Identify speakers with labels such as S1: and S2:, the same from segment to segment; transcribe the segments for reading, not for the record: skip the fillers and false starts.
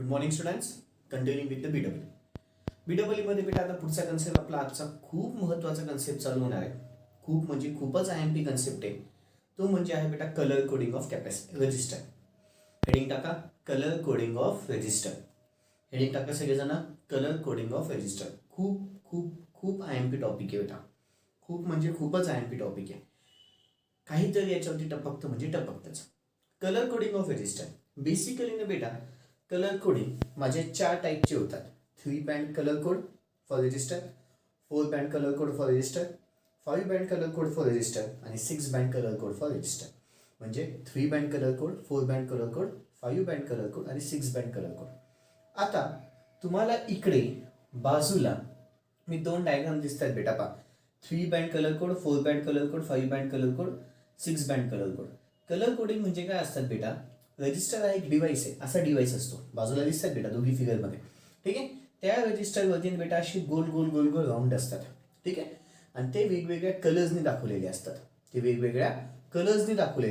S1: Good morning students. Continuing with the BW मध्ये बेटा आता पुढचा कन्सेप्ट आपला आजचा खूप महत्त्वाचा कन्सेप्ट चालू होणार आहे. खूप म्हणजे खूपच IMP कन्सेप्ट आहे. तो म्हणजे आहे बेटा colour coding of resistor. Heading टाका colour coding of resistor. Heading टाका सगळेजण कलर कोडिंग ऑफ रजिस्टर. खूप खूप खूप IMP टॉपिक आहे बेटा. खूप म्हणजे खूपच IMP टॉपिक आहे. काहीतरी याच्यावरती टपकतं म्हणजे टपकतंच. Colour coding of resistor basically ना बेटा कलर कोडिंग माझे 4 टाईपचे होतात. 3 band colour code for resistor, 4 band colour code for resistor, 5 band colour code for resistor आणि 6 band colour code for resistor. म्हणजे 3 band colour code, 4 band colour code, 5 band colour code आणि 6 band colour code. आता तुम्हाला इकडे बाजूला मी 2 diagram दिसतात बेटा पहा. 3 band colour code, 4 band colour code, 5 band colour code, 6 band colour code. Colour coding म्हणजे काय असतात बेटा, रजिस्टर हा एक डिव्हाइस आहे. असा डिव्हाइस असतो बाजूला दिसतात बेटा दोघी फिगरमध्ये. ठीक आहे. त्या रजिस्टरवरती बेटा अशी गोल गोल गोल गोल राऊंड असतात. ठीक आहे. आणि ते वेगवेगळ्या कलर्सनी दाखवलेले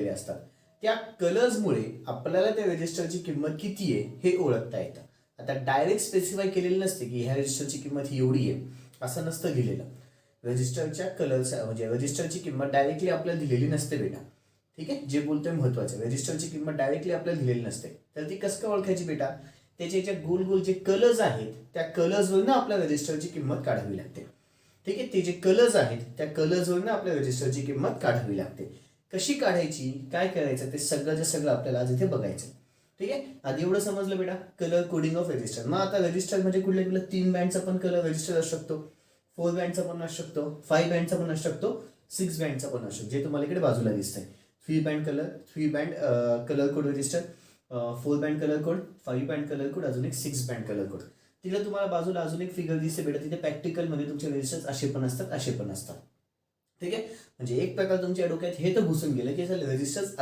S1: असतात. त्या कलर्समुळे आपल्याला त्या रजिस्टरची किंमत किती आहे हे ओळखता येतं. आता डायरेक्ट स्पेसिफाय केलेलं नसते की ह्या रजिस्टरची किंमत ही एवढी आहे असं नसतं लिहिलेलं. रजिस्टरच्या कलर्स म्हणजे रजिस्टरची किंमत डायरेक्टली आपल्याला दिलेली नसते बेटा. ठीक आहे. जे बोलतोय महत्वाचं, रजिस्टरची किंमत डायरेक्टली आपल्याला दिलेली नसते. तर ती कसं काय ओळखायची बेटा, त्याचे जे गोल गोल जे कलर्स आहेत त्या कलर्सवरनं आपल्या रजिस्टरची किंमत काढावी लागते. ठीक आहे. ते जे कलर्स आहेत त्या कलर्सवरनं आपल्या रजिस्टरची किंमत काढावी लागते. कशी काढायची, काय करायचं ते सगळं आपल्याला आज इथे बघायचं. ठीक आहे. आधी एवढं समजलं बेटा कलर कोडिंग ऑफ रजिस्टर. मग आता रजिस्टर म्हणजे कुठल्या 3 बँडचा पण कलर रजिस्टर असू शकतो, 4 बँडचा पण असू शकतो, 5 बँडचा पण असू शकतो, 6 बँडचा पण असू शकतो. जे तुम्हाला इकडे बाजूला दिसतंय 3 band colour code register, 4 band colour code, 5 band colour code, अजून एक 6 बँड कलर कोड. तिला तुम्हाला बाजूला अजून एक फिगर दिसते बेटा. तिथे प्रॅक्टिकलमध्ये तुमचे रजिस्टर्स असे पण असतात. ठीक आहे. म्हणजे एक प्रकार तुमच्या डोक्यात हे तर घुसून गेलं की रजिस्टर्स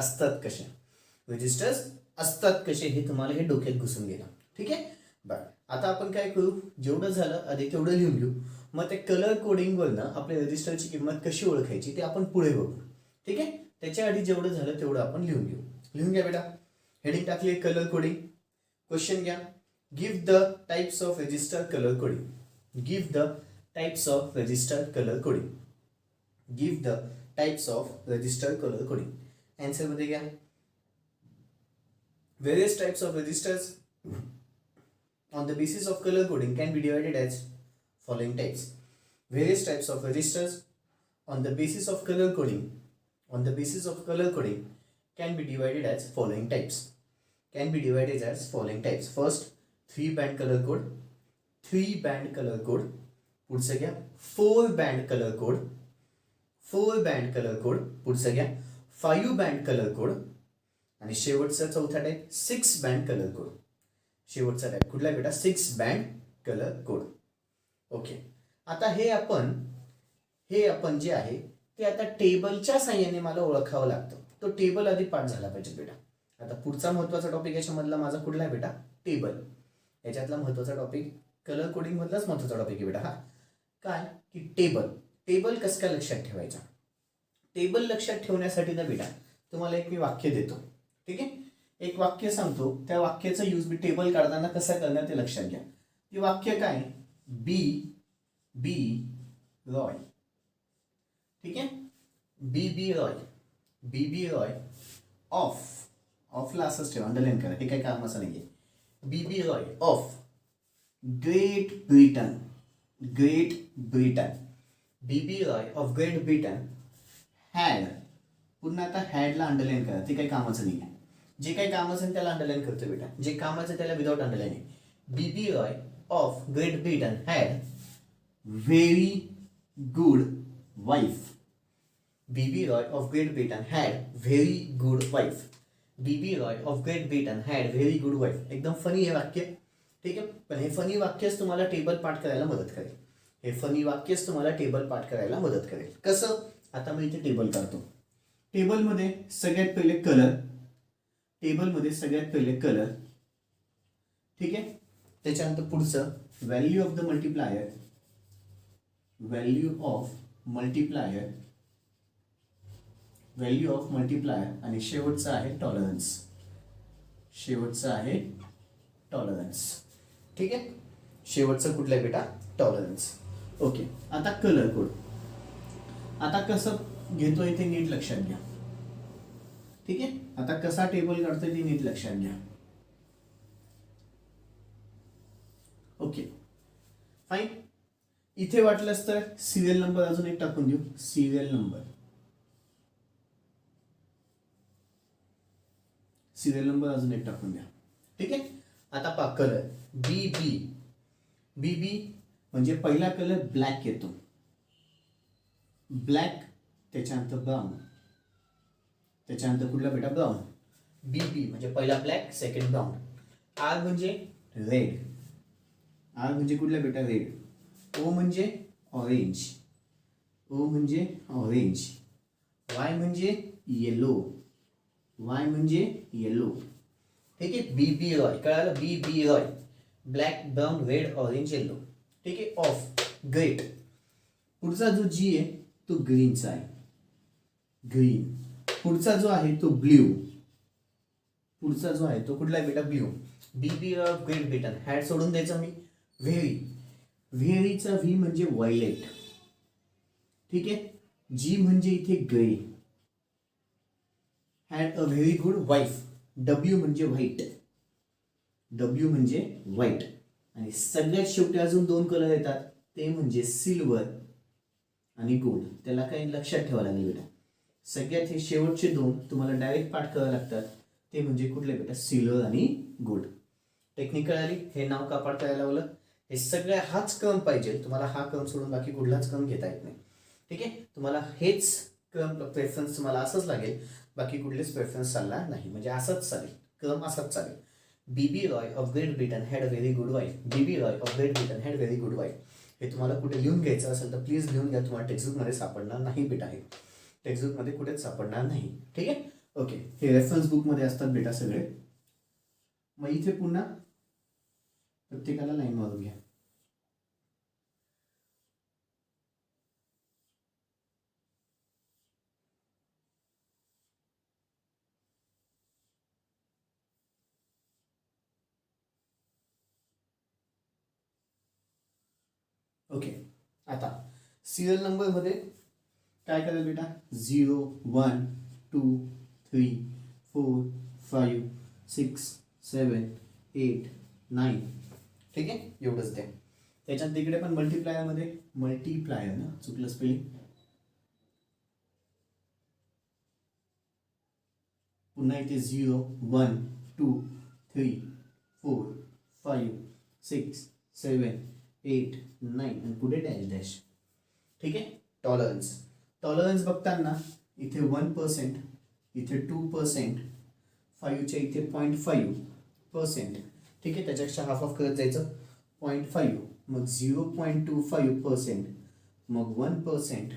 S1: असतात कसे हे तुम्हाला हे डोक्यात घुसून गेलं. ठीक आहे. बरं, आता आपण काय करू, जेवढं झालं आधी तेवढं लिहून घेऊ. मग त्या कलर कोडिंगवरनं आपल्या रजिस्टरची किंमत कशी ओळखायची ते आपण पुढे बघू. ठीक आहे. त्याच्या आधी जेवढं झालं तेवढं आपण लिहून घेऊ. लिहून घ्या बेटा. हेडिंग टाकली कलर कोडिंग. क्वेश्चन घ्या. Give the types of register colour coding. Give the types of register colour coding. Give the types of register colour coding. Answer मध्ये घ्या. Various types of registers on the basis of color coding can be divided as following types. Various types of registers on the basis of color coding can be divided as following types. First, 3 band color code. पुढचं घ्या 4 band color code. पुढचं घ्या 5 band color code. आणि शेवटचा चौथा type 6 band colour code. शेवटचा type कुठला बेटा, 6 बँड कलर कोड. ओके. आता हे आपण जे आहे ते आता टेबलच्या साह्याने मला ओळखावं लागतं. तो टेबल आधी पाठ झाला पाहिजे बेटा. आता पुढचा महत्वाचा टॉपिक याच्यामधला माझा कुठला आहे बेटा, टेबल. याच्यातला महत्वाचा टॉपिक कलर कोडिंग मधलाच महत्वाचा टॉपिक आहे बेटा हा. काय की टेबल कसं काय लक्षात ठेवायचा. टेबल लक्षात ठेवण्यासाठी ना बेटा तुम्हाला एक मी वाक्य देतो. ठीक आहे. एक वाक्य सांगतो, त्या वाक्याचा यूज मी टेबल काढताना कसा करणार ते लक्षात घ्या. ते वाक्य काय, बी रॉय. ठीक आहे. बी रॉय ऑफला असंच ठेवा, अंडरलाईन करा, हे काही काम असं नाहीये. B Roy of Great Britain. B Roy of Great Britain had. पुन्हा आता हॅडला अंडरलाईन करा, ते काही कामाचं नाही आहे. जे काही कामाचं आहे त्याला अंडरलाईन करतो बेटा, जे कामाचं त्याला विदाउट अंडरलाईन आहे. B Roy of Great Britain had very good wife. B Roy of Great Britain had very good wife. B Roy of Great Britain had very good wife. एकदम फनी हे वाक्य. ठीक आहे. पण हे फनी वाक्यच तुम्हाला table पाठ करायला मदत करेल. कसं, आता मी इथे टेबल काढतो. टेबलमध्ये सगळ्यात पहिले कलर. ठीक आहे. त्याच्यानंतर पुढचं व्हॅल्यू ऑफ मल्टिप्लायर आणि शेवटचं आहे टॉलरन्स. टॉलरन्स. ठीक आहे, शेवटचं कुठलं आहे बेटा? टॉलरन्स. ओके, आता कलर कोड. आता कसं घेतो इथे नीट लक्षात घ्या. ठीक आहे, आता कसा टेबल काढतोय ते नीट लक्षात घ्या. Okay fine. इथे वाटलंच तर सिरियल नंबर अजून एक टाकून देऊ. सिरियल नंबर अजून एक टाकून द्या. ठीक आहे, आता पहा कलर बीबी. बीबी म्हणजे पहिला कलर ब्लॅक येतो. ब्लॅक, त्याच्यानंतर ब्राऊन, त्याच्यानंतर कुठला बेटा? ब्राऊन. बीबी म्हणजे पहिला ब्लॅक, सेकंड ब्राऊन. आर म्हणजे रेड. आर म्हणजे कुठला बेटा? रेड. ओ म्हणजे ऑरेंज. ओ म्हणजे ऑरेंज. वाय म्हणजे येलो. वाय म्हणजे येलो. ठीक आहे, बीबी रॉय. कळालं? BB Roy. Black, brown, red, orange, yellow. ठीक आहे. Of, great. पुढचा जो जी आहे तो ग्रीनचा आहे. ग्रीन. पुढचा जो आहे तो ब्ल्यू. पुढचा जो आहे तो कुठला आहे बेटा? Blue. BB Roy of Great Britain. Had सोडून द्यायचं मी. व्हेरी. व्हेरीचा व्ही म्हणजे व्हायलेट. ठीक आहे. जी म्हणजे इथे grey. Had a very good wife. W म्हणजे व्हाईट. डब्ल्यू म्हणजे व्हाईट. आणि सगळ्यात शेवटी अजून दोन कलर येतात, ते म्हणजे सिल्वर आणि गोल्ड. त्याला काही लक्षात ठेवायला लागेल बेटा. सगळ्यात हे शेवटचे दोन तुम्हाला डायरेक्ट पाठ करावे लागतात. ते म्हणजे कुठले बेटा? सिल्वर आणि गोल्ड. टेक्निकल आली. हे नाव का पाठ करायला लावलं? हे सगळ्या हाच क्रम पाहिजे तुम्हाला. हा क्रम सोडून बाकी कुठलाच क्रम घेता येत नाही. ठीक आहे, तुम्हाला हेच क्रम प्रेफरन्स तुम्हाला असंच लागेल. बाकी कुठलेच प्रेफरन्स चालणार नाही. म्हणजे असंच चालेल, क्रम असाच चालेल. BB Roy of Great Britain had a very good wife. BB Roy of Great Britain had very good wife. हे तुम्हाला कुठे लिहून घ्यायचं असेल तर प्लीज लिहून घ्या. तुम्हाला टेक्स्टबुकमध्ये सापडणार नाही बेटा. हे टेक्स्टबुकमध्ये कुठेच सापडणार नाही. ठीक आहे. ओके, हे रेफरन्स बुकमध्ये असतात बेटा सगळे. मग इथे पुन्हा प्रत्येकाला लाईन मारून घ्या. ओके, आता सिरियल नंबरमध्ये काय करायला बेटा? 0 1 2 3 4 5 6 7 8 9. ठीक आहे, एवढंच द्या. त्याच्यात तिकडे पण मल्टीप्लायरमध्ये मल्टीप्लायर ना, चुकलं स्पेलिंग. पुन्हा इथे 0 1 2 3 4 5 6 7 8 9 आणि पुढे डॅश डॅश. ठीक आहे. टॉलरन्स. टॉलरन्स बघताना इथे 1%, इथे 2%, 5च्या इथे 0.5%. ठीक आहे, त्याच्यापेक्षा हाफ ऑफ करत जायचं. 0.5, मग 0.25%, मग 1%,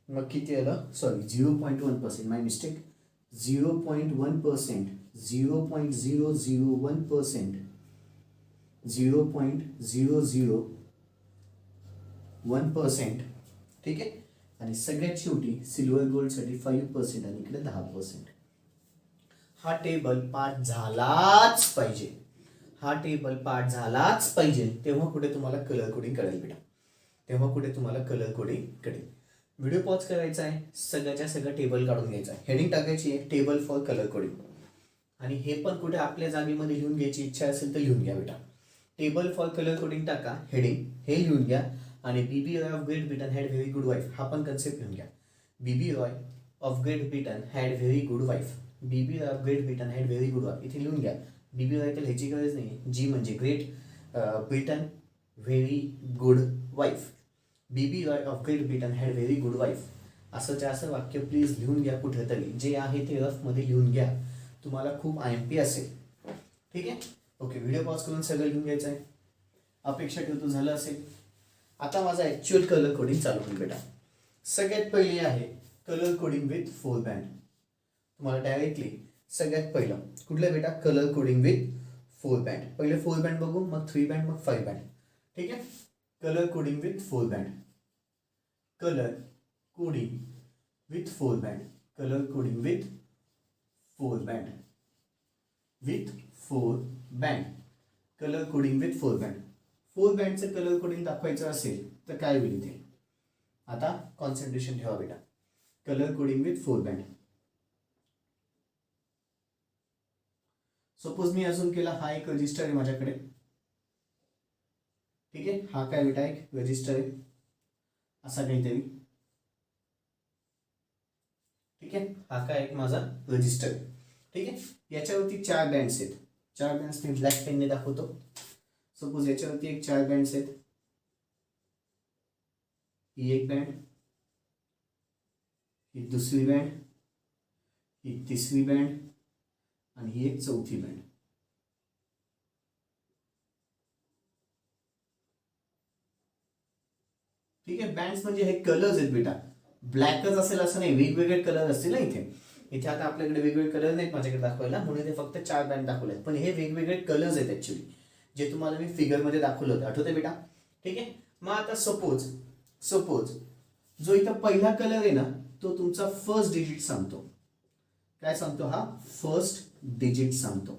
S1: मग किती आलं? सॉरी, 0.1%, माय मिस्टेक. 0.1%, 0.001%, 0.001%. ठीक आहे. आणि सगळ्यात शेवटी सिल्वर गोल्डसाठी 5% आणि इकडे 10%. हा टेबल पाठ झालाच पाहिजे. हा टेबल पाठ झालाच पाहिजे. तेव्हा कुठे तुम्हाला कलर कोडिंग कळेल बेटा. तेव्हा कुठे तुम्हाला कलर कोडिंग कळेल. व्हिडिओ पॉज करायचा आहे. सगळ्याच्या सगळं टेबल काढून घ्यायचं आहे. हेडिंग टाकायची आहे टेबल फॉर कलर कोडिंग. आणि हे पण कुठे आपल्या जागेमध्ये लिहून घ्यायची इच्छा असेल तर लिहून घ्या बेटा. टेबल फॉर कलर कोडिंग टाका, हेडिंग हे लिहून घ्या. आणि BB Roy of Great Britain had very good wife हा पण कन्सेप्ट लिहून घ्या. BB Roy of Great Britain had very good wife. BB Roy of Great Britain had very good wife इथे लिहून घ्या. बीबी रॉय तर ह्याची गरज नाही. जी म्हणजे Great Britain very good wife. BB Roy of Great Britain had very good wife. असंच्या असं वाक्य प्लीज लिहून घ्या. कुठेतरी जे आहे ते रफमध्ये लिहून घ्या. तुम्हाला खूप IMP असेल. ठीक आहे. ओके, व्हिडिओ पॉज करून सगळं लिहून घ्यायचं आहे. अपेक्षा ठेवतो झालं असेल. आता माझा ॲक्च्युअल कलर कोडिंग चालू होईल बेटा. सगळ्यात पहिली आहे कलर कोडिंग विथ 4 बँड. तुम्हाला डायरेक्टली सगळ्यात पहिलं कुठलं बेटा? Colour coding with 4 band. पहिले 4 बँड बघू, मग 3 बँड, मग 5 बँड. ठीक आहे. Colour coding with 4 band. Colour coding with 4 band. Colour coding with 4 band. With 4 band. Colour coding with 4 band. 4 बँडचं कलर कोडिंग दाखवायचं असेल तर काय होईल इथे? आता कॉन्सन्ट्रेशन ठेवा बेटा. Colour coding with 4 band. Suppose मी अजून केला, हा एक रजिस्टर आहे माझ्याकडे. ठीक आहे, हा काय बेटा एक रजिस्टर आहे असा काहीतरी. ठीक आहे, हा काय एक माझा रजिस्टर आहे. ठीक आहे, याच्यावरती 4 बँड्स आहेत. 4 बँड्स मी ब्लॅक पेनने दाखवतो. सपोज याच्यावरती एक 4 बँड्स आहेत. ही एक बँड, ही दुसरी बँड, ही तिसरी बँड आणि ही एक चौथी बँड. ठीक आहे, बँड्स म्हणजे हे कलर्स आहेत बेटा. ब्लॅकच असेल असं नाही, वेगवेगळे कलर असतील ना इथे. इथे आता आपल्याकडे वेगवेगळे कलर नाहीत माझ्याकडे दाखवायला, म्हणून इथे फक्त 4 बँड दाखवले आहेत. पण हे वेगवेगळे कलर्स आहेत ऍक्च्युली, जे तुम्हाला मी फिगरमध्ये दाखवलं होतं. आठवते बेटा? ठीक आहे, मग आता सपोज जो इथं पहिला कलर आहे ना, तो तुमचा फर्स्ट डिजिट सांगतो. काय सांगतो हा? फर्स्ट डिजिट सांगतो.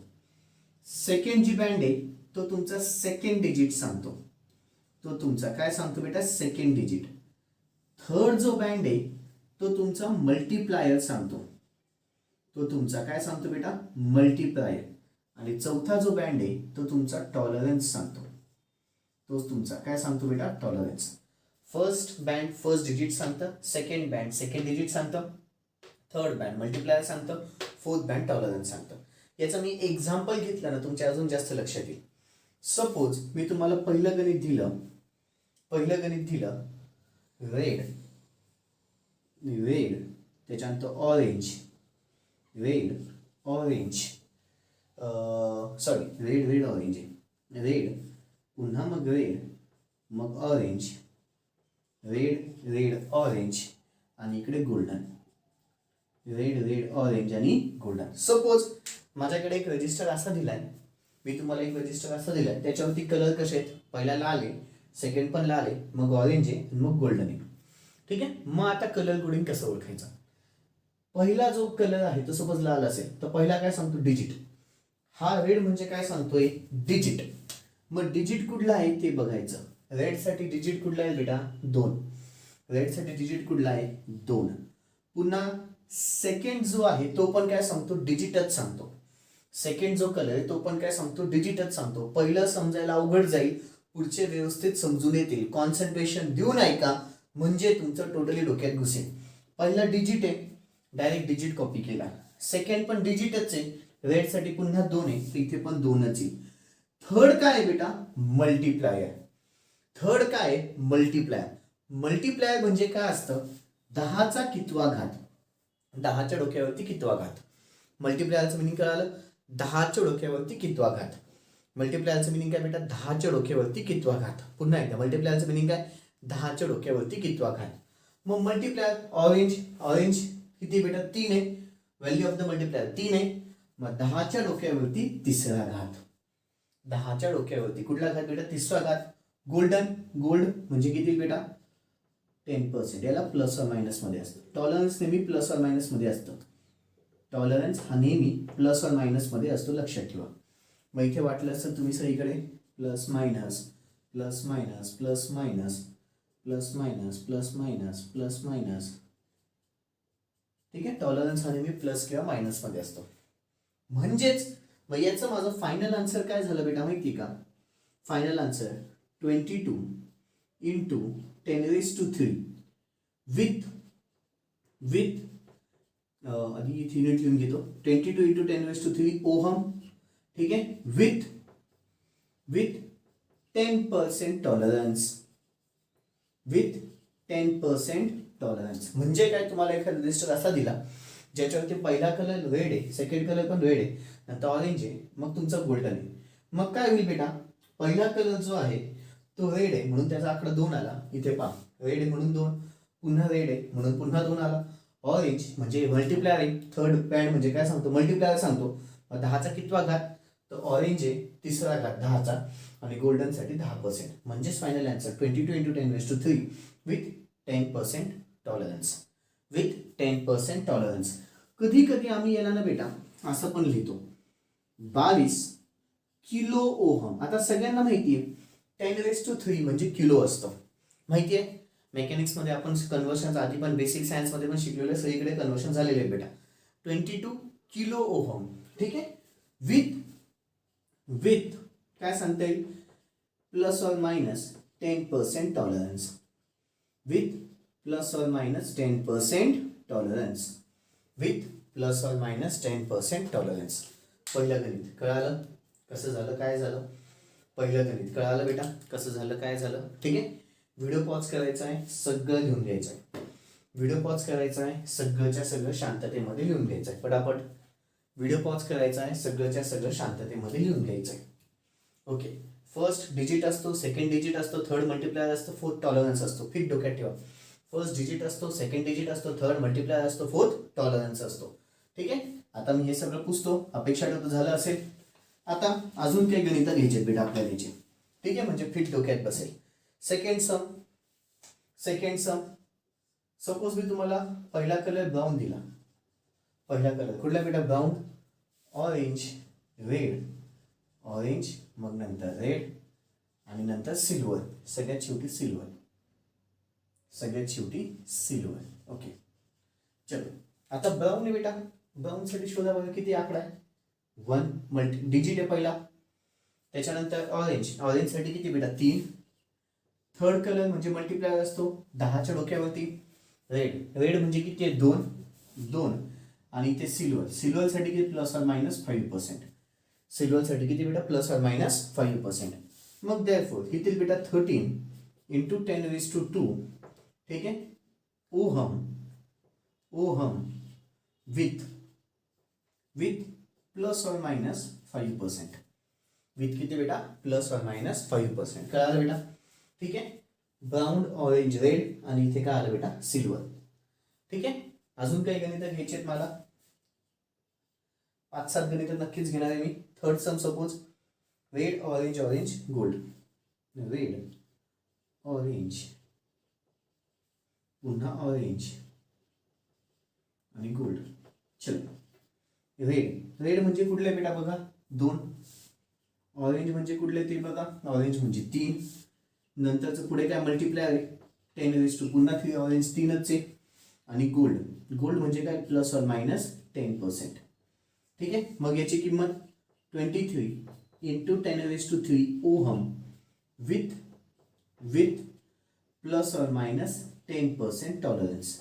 S1: सेकंड जी बँड आहे तो तुमचा सेकंड डिजिट सांगतो. तो तुमचा काय सांगतो बेटा? Second digit. थर्ड जो बँड आहे तो तुमचा मल्टीप्लायर सांगतो. तो तुमचा काय सांगतो बेटा? मल्टीप्लायर. आणि चौथा जो बँड आहे तो तुमचा टॉलरन्स सांगतो. तोच तुमचा काय सांगतो बेटा? Tolerance. First band first digit सांगतं, सेकंड बँड सेकंड डिजिट सांगतं, थर्ड बँड मल्टीप्लायर सांगतं, फोर्थ बँड टॉलरन्स सांगतं. याचं मी एक्झाम्पल घेतलं ना तुमच्या अजून जास्त लक्षात येईल. सपोज मी तुम्हाला पहिलं गणित दिलं रेड, त्याच्यानंतर ऑरेंज, रेड ऑरेंज पुन्हा मग रेड, मग ऑरेंज, रेड ऑरेंज आणि इकडे गोल्डन. रेड ऑरेंज आणि गोल्डन. सपोज माझ्याकडे एक रजिस्टर असा दिलाय, मी तुम्हाला एक रजिस्टर असा दिलाय, त्याच्यावरती कलर कसे आहेत? पहिला लाल आहे, सेकंड पण लाल आहे, मग ऑरेंज आहे, मग गोल्डन आहे. ठीक आहे, मग आता कलर कोडिंग कसं ओळखायचं? पहिला जो कलर आहे तो सपोज लाल असेल तर पहिला काय सांगतो? डिजिट. हा रेड म्हणजे काय सांगतोय? डिजिट. मग डिजिट कुठला आहे ते बघायचं. रेडसाठी डिजिट कुठला आहे बेटा? 2. रेडसाठी डिजिट कुठला आहे? 2. पुन्हा सेकंड जो आहे तो पण काय सांगतो? डिजिटच सांगतो. सेकंड जो कलर आहे तो पण काय सांगतो? डिजिटच सांगतो. पहिलं समजायला अवघड जाईल, पुढचे व्यवस्थित समजून येतील. कॉन्सन्ट्रेशन देऊन ऐका म्हणजे तुमचं टोटली डोक्यात घुसेल. पहिला डिजिट आहे, डायरेक्ट डिजिट कॉपी केला. सेकंड पण डिजिटच आहे, रेडसाठी पुन्हा 2 आहे तर इथे पण 2च येईल. थर्ड काय आहे बेटा? मल्टीप्लायर. मल्टीप्लायर म्हणजे काय असतं? 10चा कितवा घात. 10च्या डोक्यावरती कितवा घात. मल्टीप्लायरचं मिनिंग कळालं? 10च्या डोक्यावरती कितवा घात. मल्टीप्लायरचं मिनिंग काय बेटा? 10च्या डोक्यावरती कितवा घात. पुन्हा एकदा मल्टीप्लायरचं मिनिंग काय? 10च्या डोक्यावरती कितवा घात. मग मल्टीप्लायर ऑरेंज किती बेटा? 3 आहे. व्हॅल्यू ऑफ द मल्टीप्लायर 3 आहे. मग 10च्या डोक्यावरती तिसरा घात. 10च्या डोक्यावरती कुठला घात बेटा? तिसरा घात. गोल्ड म्हणजे किती बेटा? 10%. याला प्लस और मायनस मध्ये असतं. टॉलरन्स नेहमी प्लस और मायनस मध्ये असतं. टॉलरन्स हा नेहमी प्लस और मायनस मध्ये असतो, लक्षात ठेवा. मग इथे वाटलं असतं तुम्ही सगळीकडे plus minus plus minus plus minus plus minus plus minus plus minus. ठीक आहे, टॉलरन्स हा नेहमी प्लस किंवा मायनस मध्ये असतो. म्हणजेच मग याचं माझं फायनल आन्सर काय झालं बेटा माहिती का? फायनल आन्सर 22 इंटू 10⁻³ विथ आधी इथे युनिट लिहून घेतो. 22 इंटू 10⁻³ ओहम. ठीक आहे, विथ 10% टॉलरन्स. विथ 10% टॉलरन्स म्हणजे काय? तुम्हाला एखादा रजिस्टर असा दिला ज्याच्यावरती पहिला कलर रेड आहे, सेकंड कलर पण रेड आहे, नंतर ऑरेंज आहे, मग तुमचा गोल्डन आहे. मग काय होईल बेटा? पहिला कलर जो आहे तो रेड आहे म्हणून त्याचा आकडा 2 आला. इथे पहा, रेड आहे म्हणून 2, पुन्हा रेड आहे म्हणून पुन्हा 2 आला. ऑरेंज म्हणजे मल्टीप्लायर आहे, थर्ड बँड म्हणजे काय सांगतो? मल्टीप्लायर सांगतो. 10चा कितवा घात? तर ऑरेंज आहे तिसरा घात 10चा आणि गोल्डनसाठी 10%. म्हणजेच final answer 22 into 10⁻³ with 10% tolerance. With 10% tolerance. कधी कधी आम्ही याला ना बेटा असं पण लिहितो 22 किलो ओहम. आता सगळ्यांना माहिती आहे 10⁻³ म्हणजे किलो असतं, माहिती आहे. मेकॅनिक्समध्ये आपण कन्व्हर्शनचा आधी पण बेसिक सायन्समध्ये पण शिकलेलं, सगळीकडे कन्व्हर्शन झालेले आहे बेटा. 22 किलो ओहम. ठीक आहे. विथ काय सांगता येईल, ±10% tolerance. With ±10% tolerance. With ±10% tolerance. पहिलं गणित कळालं कसं झालं काय झालं. पहिलं गणित कळालं बेटा कसं झालं काय झालं. ठीक आहे. व्हिडिओ पॉज करायचा आहे, सगळं लिहून घ्यायचं आहे. व्हिडिओ पॉज करायचा आहे, सगळंच्या सगळं शांततेमध्ये लिहून घ्यायचं आहे. पटापट व्हिडिओ पॉज करायचा आहे, सगळंच्या सगळं शांततेमध्ये लिहून घ्यायचं आहे. ओके. फर्स्ट डिजिट असतो, सेकंड डिजिट असतो, थर्ड मल्टिप्लायर असतो, फोर्थ टॉलरन्स असतो. फिट डोक्यात ठेवा. फर्स्ट डिजिट असतो, सेकंड डिजिट असतो, थर्ड मल्टिप्लायर असतो, फोर्थ टॉलरन्स असतो. ठीक आहे. आता मी हे सगळं पुसतो, अपेक्षा ठेवतो झालं असेल. आता अजून काही गणितं घ्यायचे बेटा आपल्याला द्यायचे. ठीक आहे, म्हणजे फिट डोक्यात बसेल. सेकंड सम. सपोज मी तुम्हाला पहिला कलर ब्राऊन दिला. पहिला कलर कुठला बेटा, ब्राऊन, ऑरेंज, रेड, ऑरेंज, मग नंतर रेड आणि नंतर सिल्वर. सगळ्यात शेवटी सिल्वर. ओके. चलो आता ब्राऊन आहे बेटा. ब्राऊन साठी शोधा बघा किती आकडा आहे. 1 डिजिट आहे पहिला. त्याच्यानंतर ऑरेंज साठी किती बेटा, 3. थर्ड कलर म्हणजे मल्टिप्लायर असतो 10च्या डोक्यावरती. रेड म्हणजे किती आहे, 2. आणि ते सिल्वर साठी किती, ±5%. सिल्वर साठी किती बेटा, ±5%. मग देअरफॉर किती बेटा, 13 × 10⁻². ठीक आहे. Ohm with ±5%. विथ किती बेटा, ±5%. कळालं बेटा. ठीक आहे. ब्राऊन, ऑरेंज, रेड आणि इथे काय आलं बेटा, सिल्वर. ठीक आहे. अजून काही गणितं घ्यायची आहेत मला. 5-7 गणितं नक्कीच घेणार आहे मी. Third sum suppose red, orange, gold. Red, orange, पुन्हा ऑरेंज आणि गोल्ड. चलो रेड म्हणजे कुठले बेटा बघा, 2. ऑरेंज म्हणजे कुठले ते बघा, ऑरेंज म्हणजे 3. नंतरचं पुढे काय मल्टिप्लायर आहे, 10⁻². पुन्हा 3 ऑरेंज 3च आहे. आणि गोल्ड म्हणजे काय, ±10%. ठीक आहे. मग याची किंमत 23 × 10⁻³ ओहम विथ ±10% टॉलरन्स,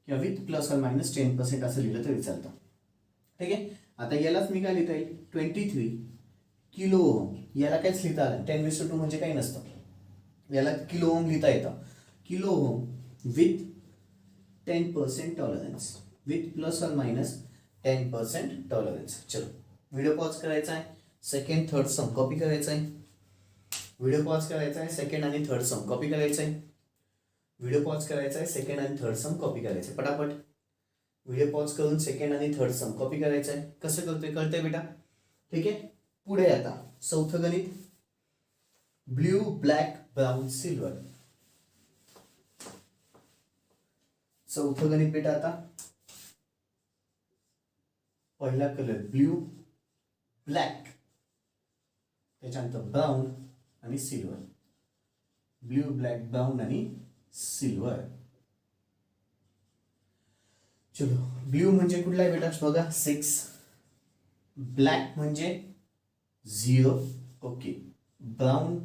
S1: किंवा विथ ±10% असं लिहिलं तरी चालतं. ठीक आहे. आता यालाच मी काय लिहिता येईल, 23 किलो ओहम. याला काहीच लिहिता आलं, 10⁻² म्हणजे काही नसतं, याला किलो ओहम लिहिता येतं. Kilo ohm with 10% tolerance, with ±10% tolerance. चलो व्हिडिओ पॉज करायचा आहे, सेकंड थर्ड सम कॉपी करायचा आहे. व्हिडिओ पॉज करायचा आहे, सेकंड आणि थर्ड सम कॉपी करायचा आहे. व्हिडिओ पॉज करायचा आहे, सेकंड आणि थर्ड सम कॉपी करायचं आहे. पटापट व्हिडिओ पॉज करून सेकंड आणि थर्ड सम कॉपी करायचं आहे. कसं करतोय, कळतंय बेटा. ठीक आहे. पुढे आता चौथं गणित, ब्ल्यू, ब्लॅक, ब्राऊन, सिल्वर. चौथं गणित बेटा. आता पहिला कलर ब्ल्यू, ब्लॅक, त्याच्यानंतर ब्राऊन आणि सिल्वर. ब्ल्यू, ब्लॅक, ब्राऊन आणि सिल्वर. चलो ब्ल्यू म्हणजे कुठला आहे बेटा बघा, 6. ब्लॅक म्हणजे 0. Okay. Brown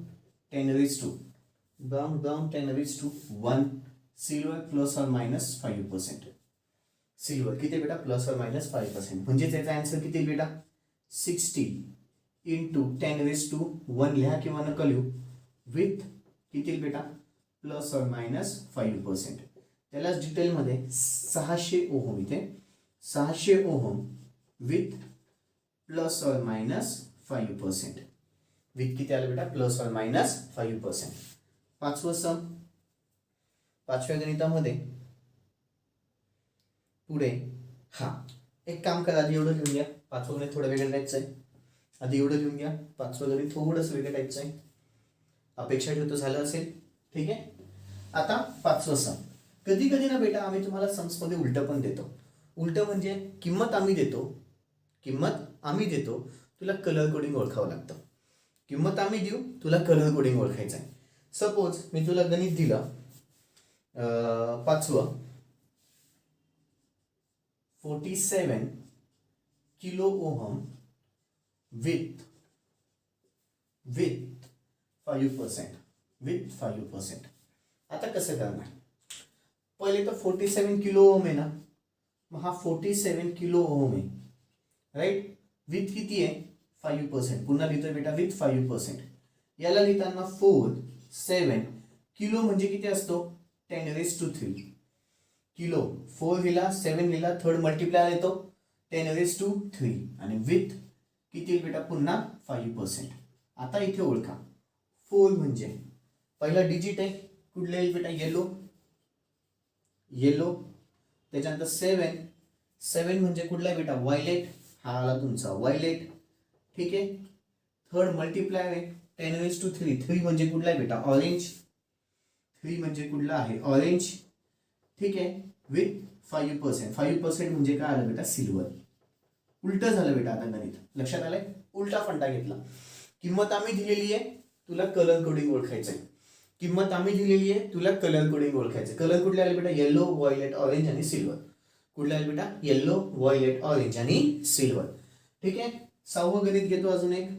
S1: 10⁻². Brown 10⁻1. Silver ±5%. Silver किती बेटा, ±5%. म्हणजे त्याचा आन्सर किती बेटा, 60 × 10⁻1 लिहा किंवा नका लिहू. विथ किती बेटा, ±5%. त्यालाच डिटेलमध्ये 600 ओहम, इथे 600 ओहम विथ ±5%. विथ किती आलं बेटा, ±5%. पाचवं सम, पाचव्या गणितामध्ये पुढे एक काम करा, आधी एवढं लिहून घ्या. पाचवं गणित थोडं वेगळं टाईपचं आहे. आधी एवढं लिहून घ्या, पाचवं गणित थोडंसं वेगळं टाईपचं आहे. अपेक्षा ठेवतो झालं असेल. ठीक आहे. आता पाचवं सम. कधी कधी ना बेटा आम्ही तुम्हाला सम्समध्ये उलटं पण देतो. उलटं म्हणजे किंमत आम्ही देतो, तुला कलर कोडिंग ओळखावं लागतं. किंमत आम्ही देऊ, तुला कलर कोडिंग ओळखायचं आहे. सपोज मी तुला गणित दिलं 5व 47 किलो ओहम विथ 5%. आता कसं करणार? पहिले तर 47 किलो ओहम आहे ना, मग हा 47 किलो ओहम आहे, राईट. विथ किती आहे? 5%. पुन्हा लिहितोय बेटा विथ 5%. याला लिहिताना 4 7 किलो म्हणजे किती असतो? 10⁻³ किलो. 4 लिहिला, 7 लिहिला, थर्ड मल्टिप्लायर येतो 10⁻³ आणि विथ किती येईल बेटा? पुन्हा 5%. आता इथे ओळखा, 4 म्हणजे पहिला डिजिट आहे, कुठला येईल बेटा? येलो. त्याच्यानंतर 7 म्हणजे कुठला आहे बेटा? व्हायलेट. हा आला तुमचा व्हायलेट, ठीक आहे. थर्ड मल्टिप्लायर आहे 10⁻³ 3 म्हणजे कुठला आहे बेटा? ऑरेंज. 3 म्हणजे कुठला आहे? ऑरेंज, ठीक आहे. विथ 5%. 5% म्हणजे काय आलं बेटा? सिल्वर. उलट झालं बेटा आता गणित. लक्षात आलंय? उलटा फंडा घेतला. किंमत आम्ही दिलेली आहे, तुला कलर कोडिंग ओळखायचं आहे. किंमत आम्ही दिलेली आहे, तुला कलर कोडिंग ओळखायचं. कलर कुठले आले बेटा? येलो, व्हायलेट, ऑरेंज आणि सिल्वर. कुठले आले बेटा? येलो, व्हायलेट, ऑरेंज आणि सिल्वर. ठीक आहे. 6वं गणित घेतो अजून एक.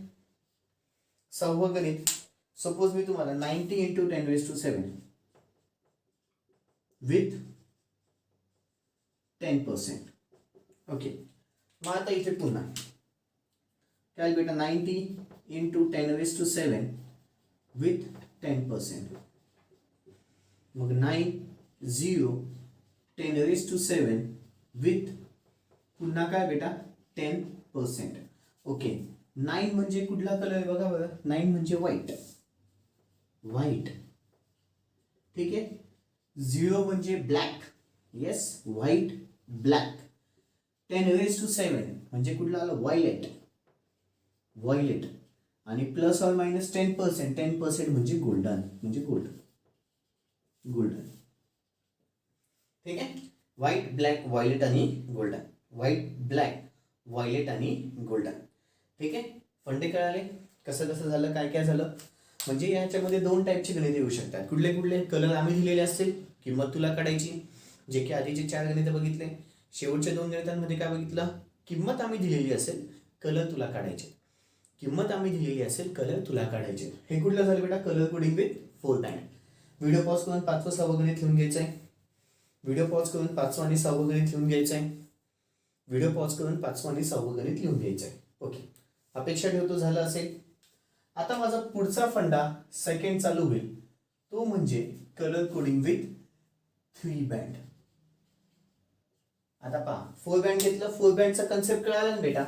S1: 6वं गणित, सपोज मी तुम्हाला 90 × 10⁻⁷ विथ 10%. ओके. मग आता इथे पुन्हा काय बेटा? 90 × 10⁻⁷ विथ 10%. मग 9 0 10⁻⁷ विथ पुन्हा काय बेटा? 10%. ओके. 9 म्हणजे कुठला कलर आहे बघा बरं? 9 म्हणजे व्हाईट. ठीक आहे. 0 म्हणजे ब्लॅक. Yes, white, black. 10⁻⁷ म्हणजे कुठला आलं? व्हायलेट. आणि प्लस ऑर मायनस 10%. 10% म्हणजे गोल्डन, म्हणजे गोल्डन. ठीक आहे. व्हाईट, ब्लॅक, व्हायलेट आणि गोल्डन. व्हाईट, ब्लॅक, व्हायलेट आणि गोल्डन. ठीक आहे. फंडे कळाले? कसं झालं, काय झालं? म्हणजे याच्यामध्ये 2 टाईपचे गणित येऊ शकतात. कुठले? कलर आम्ही दिलेले असतील, किंमत तुला काढायची. जे की आधीचे 4 गणित बघितले. शेवटच्या 2 गणितांमध्ये काय बघितलं? किंमत आम्ही दिलेली असेल, कलर तुला काढायचे. किंमत आम्ही दिलेली असेल, कलर तुला काढायचे. हे कुठलं झालं बेटा? Colour coding with 4 band. Video pause करून 5वं 6वं गणित लिहून घ्यायचं आहे. व्हिडिओ पॉज करून 5वं आणि 6वं गणित लिहून घ्यायचं आहे. व्हिडिओ पॉज करून 5वं आणि 6वं गणित लिहून घ्यायचं आहे. ओके. अपेक्षा ठेवतो झालं असेल. आता माझा पुढचा फंडा सेकंड चालू होईल, तो म्हणजे कलर कोडिंग विथ 3 बँड. आता पहा, 4 बँड घेतलं. 4 बँडचा कन्सेप्ट कळाला ना बेटा?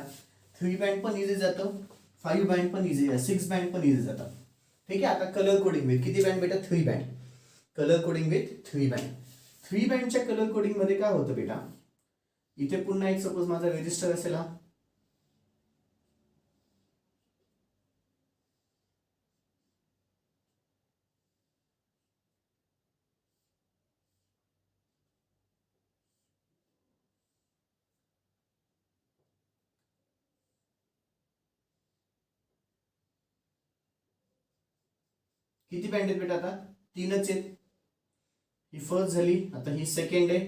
S1: 3 बँड पण इझी जातं, 5 बँड पण इझी, 6 बँड पण इझी जातं. ठीक आहे. आता कलर कोडिंग विथ किती बँड बेटा? 3 band. Colour coding with 3 band. 3 बँडच्या कलर कोडिंग मध्ये काय होतं बेटा? इथे पुन्हा एक सपोज माझा रेजिस्टर असेल हा. किती बँड आहेत बेटा? आता 3च आहेत. ही फर्स्ट झाली, आता ही सेकंड आहे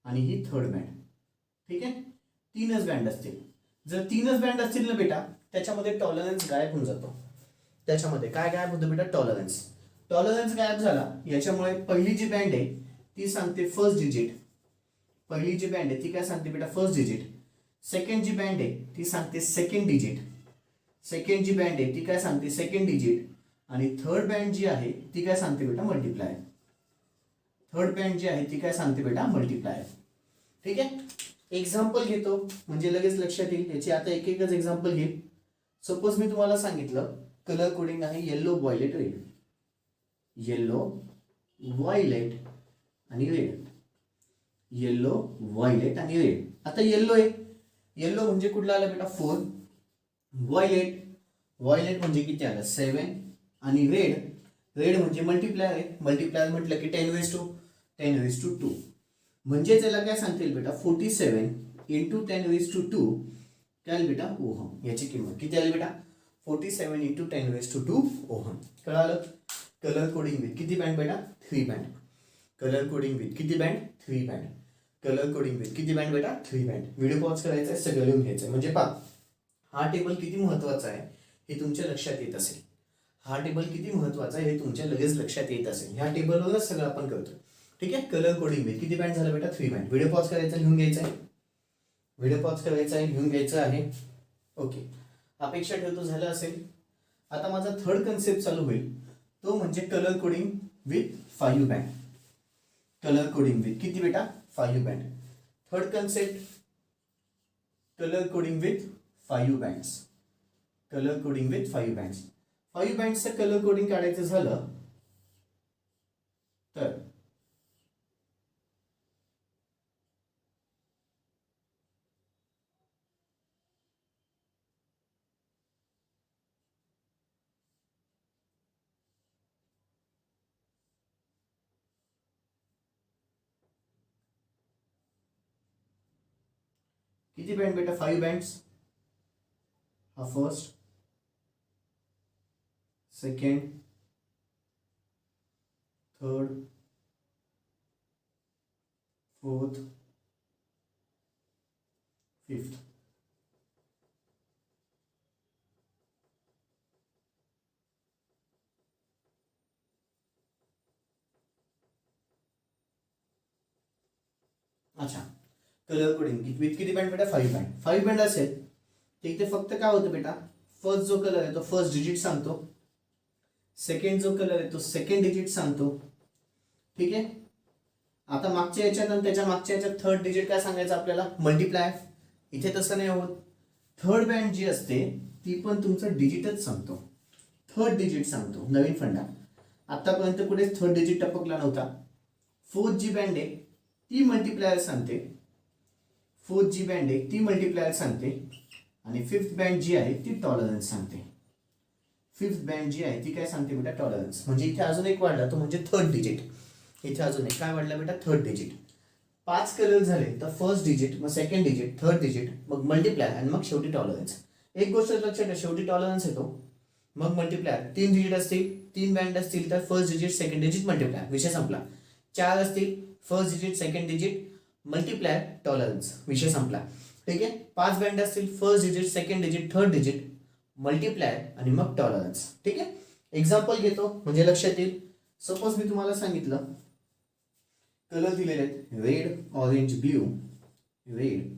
S1: आणि ही थर्ड बँड. ठीक आहे. 3च बँड असतील. जर 3च बँड असतील ना बेटा, त्याच्यामध्ये टॉलरन्स गायब होऊन जातो. त्याच्यामध्ये काय गायब होतं बेटा? टॉलरन्स गायब झाला. याच्यामुळे पहिली जी बँड आहे ती सांगते फर्स्ट डिजिट. पहिली जी बँड आहे ती काय सांगते बेटा? First digit. सेकंड जी बँड आहे ती सांगते सेकंड डिजिट. सेकंड जी बँड आहे ती काय सांगते? Second digit. आणि थर्ड बँड जी आहे ती काय सांगते बेटा? मल्टिप्लायर. थर्ड बँड जी आहे ती काय सांगते बेटा? मल्टिप्लायर. ठीक आहे. एक्झाम्पल घेतो म्हणजे लगेच लक्षात येईल. याची आता एकच एक्झाम्पल घेईल. सपोज मी तुम्हाला सांगितलं कलर कोडिंग आहे yellow, violet, red. Yellow, violet आणि रेड. येलो, व्हायलेट आणि रेड. आता येलो आहे. येलो म्हणजे कुठला आला बेटा? 4. व्हायलेट म्हणजे किती आलं? 7. आणि रेड म्हणजे मल्टिप्लायर आहे. मल्टिप्लायर म्हटलं की 10⁻². म्हणजे त्याला काय सांगता येईल बेटा? 47 × 10⁻². काय आली बेटा ओहम. याची किंमत किती आली बेटा 47 इंटू 10⁻²2 ओहम. कळालं. कलर कोडिंग विथ किती बँड बेटा 3 बँड. कलर कोडिंग विथ किती band 3 band. Colour coding with किती बँड बेटा 3 बँड. व्हिडिओ पॉज करायचा आहे, सगळं लिहून घ्यायचं आहे. म्हणजे पहा हा टेबल किती महत्वाचा आहे हे तुमच्या लक्षात येत असेल. हा टेबल किती महत्वाचा आहे हे तुमच्या लगेच लक्षात येत असेल. ह्या टेबलवरच सगळं आपण करतो. ठीक आहे. कलर कोडिंग विथ किती बँड झालं बेटा 3 बँड. व्हिडिओ पॉज करायचा, लिहून घ्यायचा आहे. व्हिडिओ पॉज करायचा आहे, लिहून घ्यायचं आहे. ओके. अपेक्षा ठेवतो झालं असेल. आता माझा थर्ड कन्सेप्ट चालू होईल, तो म्हणजे colour coding with 5 band. Colour coding with किती बेटा 5 band. Third concept colour coding with 5 bands. Colour coding with 5 bands. 5 बँड्सचं कलर कोडिंग काढायचं झालं तर किती बँड बेटा 5 बँड्स. हा first, second, third, fourth, fifth. अच्छा. कलर कोडिंग विथ किती बँड बेटा 5 बँड. 5 बँड असेल तर इथे फक्त काय होतं बेटा फर्स्ट जो कलर आहे तो फर्स्ट डिजिट सांगतो. सेकंड जो कलर आहे तो सेकंड डिजिट सांगतो. ठीक आहे. आता मागच्या याच्यात आणि त्याच्या मागच्या याच्यात थर्ड डिजिट काय सांगायचं आपल्याला मल्टिप्लाय. इथे तसं नाही होत. थर्ड बँड जी असते ती पण तुमचं डिजिटच सांगतो. थर्ड डिजिट सांगतो. नवीन फंडा. आतापर्यंत कुठे थर्ड डिजिट टपकला नव्हता. फोर्थ जी बँड आहे ती मल्टिप्लायर सांगते. फोर्थ जी बँड आहे ती मल्टिप्लायर सांगते. आणि फिफ्थ बँड जी आहे ती टॉलरन्स सांगते. फिफ्थ बँड जी आहे ती काय सांगते बेटा टॉलरन्स. म्हणजे इथे अजून एक वाढला तो म्हणजे थर्ड डिजिट. इथे अजून एक काय वाढला बेटा थर्ड डिजिट. 5 कलर झाले तर फर्स्ट डिजिट, मग सेकंड डिजिट, थर्ड डिजिट, मग मल्टिप्लाय आणि मग शेवटी टॉलरन्स. एक गोष्ट लक्षात ठेवा शेवटी टॉलरन्स येतो मग मल्टिप्लाय. 3 डिजिट असतील 3 बँड असतील तर first digit second digit multiply विषय संपला. 4 असतील first digit second digit multiply tolerance विषय संपला. ठीक आहे. 5 बँड असतील first digit second digit third digit multiply आणि मग टॉलरन्स. ठीक आहे. एक्झाम्पल घेतो म्हणजे लक्षात येईल. सपोज मी तुम्हाला सांगितलं कलर दिलेले आहेत रेड ऑरेंज ब्ल्यू. रेड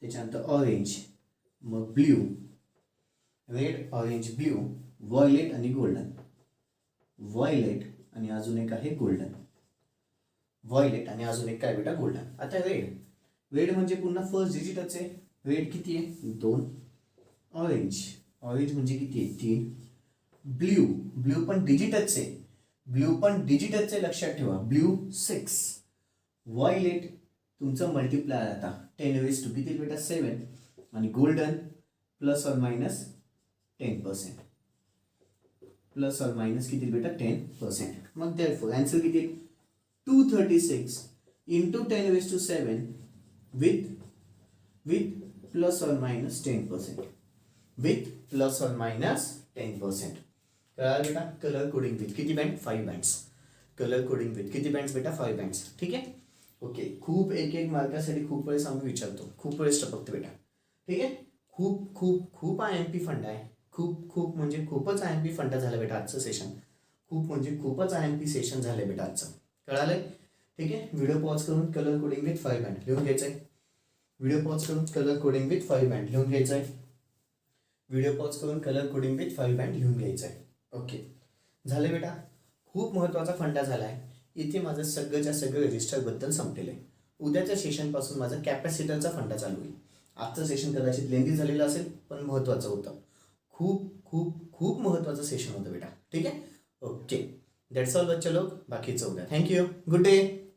S1: त्याच्यानंतर ऑरेंज मग blue. Red orange blue violet आणि गोल्डन. व्हायलेट आणि अजून एक आहे गोल्डन. व्हायलेट आणि अजून एक काय बेटा गोल्डन. आता रेड रेड म्हणजे पुन्हा फर्स्ट डिजिटच आहे. रेड किती आहे 2. ऑरेंज ऑरेंज म्हणजे किती आहे 3. ब्ल्यू ब्ल्यू पण डिजिटच आहे. ब्ल्यू पण डिजिटच आहे लक्षात ठेवा. ब्ल्यू 6. व्हायलेट तुमचं मल्टिप्लायर आता 10⁻² किती बेटा 7. आणि golden plus or minus 10%. Plus or minus किती बेटा 10%. मग देअरफॉर आन्सर किती 236 into 10⁻7 with plus or minus 10%. With plus or minus 10%. कळालं बेटा. कलर कोडिंग विथ किती band 5 bands. Colour coding with किती बँड्स बेटा 5 बँड्स. ठीक आहे. ओके. खूप एक मार्कासाठी खूप वेळेस आम्ही विचारतो. खूप वेळेस टपकते बेटा. ठीक आहे. खूप खूप खूप IMP फंडा आहे. खूप म्हणजे खूपच IMP फंडा झाला बेटा आजचं सेशन. खूप म्हणजे खूपच IMP सेशन झालं बेटा आजचं. कळालंय. ठीक आहे. व्हिडिओ पॉज करून कलर कोडिंग विथ 5 बँड लिहून घ्यायचं आहे. व्हिडिओ पॉज करून कलर कोडिंग विथ 5 बँड लिहून घ्यायचं आहे. व्हिडिओ पॉज करून कलर कोडिंग विथ 5 बँड लिहून घ्यायचं आहे. ओके. झालं बेटा. खूप महत्त्वाचा फंडा झाला आहे. इथे माझं सगळंच्या सगळं रजिस्टरबद्दल संपलेलं आहे. उद्याच्या सेशनपासून माझा कॅपॅसिटरचा फंडा चालू होईल. आजचं सेशन कदाचित लेंदी झालेलं असेल पण महत्त्वाचं होतं. खूप खूप खूप महत्त्वाचं सेशन होतं बेटा. ठीक आहे. ओके. दॅट्स ऑल बच्चे लोक. बाकीचं उद्या. थँक्यू. Good day.